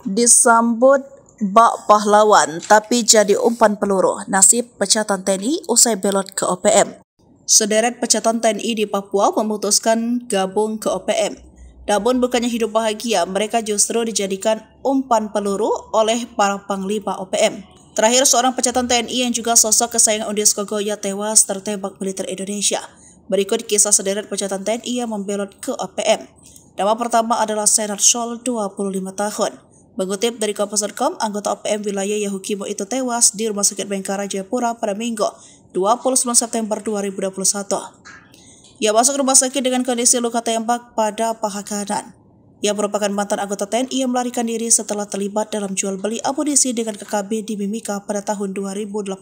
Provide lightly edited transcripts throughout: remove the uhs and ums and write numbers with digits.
Disambut bak pahlawan tapi jadi umpan peluru, nasib pecatan TNI usai belot ke OPM. Sederet pecatan TNI di Papua memutuskan gabung ke OPM. Namun bukannya hidup bahagia, mereka justru dijadikan umpan peluru oleh para panglima OPM. Terakhir, seorang pecatan TNI yang juga sosok kesayangan Undis Kogoya tewas tertembak militer Indonesia. Berikut kisah sederet pecatan TNI yang membelot ke OPM. Nama pertama adalah Senat Sol, 25 tahun. Mengutip dari Kompas.com, anggota OPM wilayah Yahukimo itu tewas di Rumah Sakit Bengkara, Jayapura pada Minggu, 29 September 2021. Ia masuk rumah sakit dengan kondisi luka tembak pada paha kanan. Ia merupakan mantan anggota TNI yang melarikan diri setelah terlibat dalam jual beli amunisi dengan KKB di Mimika pada tahun 2018.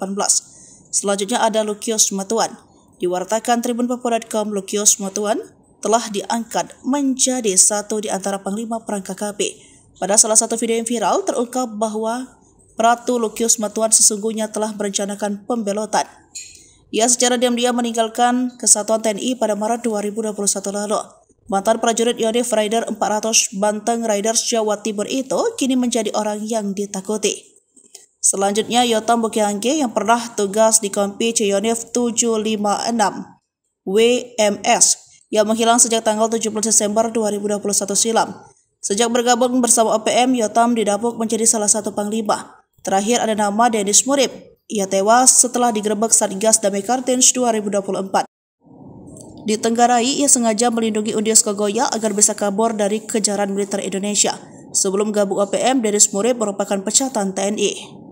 Selanjutnya ada Lukius Matuan. Diwartakan Tribun Papua.com, Lukius Matuan telah diangkat menjadi satu di antara panglima perang KKB. Pada salah satu video yang viral terungkap bahwa Pratu Lukius Matuan sesungguhnya telah merencanakan pembelotan. Ia secara diam-diam meninggalkan kesatuan TNI pada Maret 2021 lalu. Mantan prajurit Yonif Rider 400 Banteng Riders Jawa Timur itu kini menjadi orang yang ditakuti. Selanjutnya Yotam Bukiangge yang pernah tugas di Kompi Yonif 756 WMS yang menghilang sejak tanggal 17 Desember 2021 silam. Sejak bergabung bersama OPM, Yotam didapuk menjadi salah satu panglima. Terakhir ada nama Dennis Murib. Ia tewas setelah digerebek Satgas Damai Kartins 2024. Di Tenggarai, ia sengaja melindungi Undis Kogoya agar bisa kabur dari kejaran militer Indonesia. Sebelum gabung OPM, Dennis Murib merupakan pecatan TNI.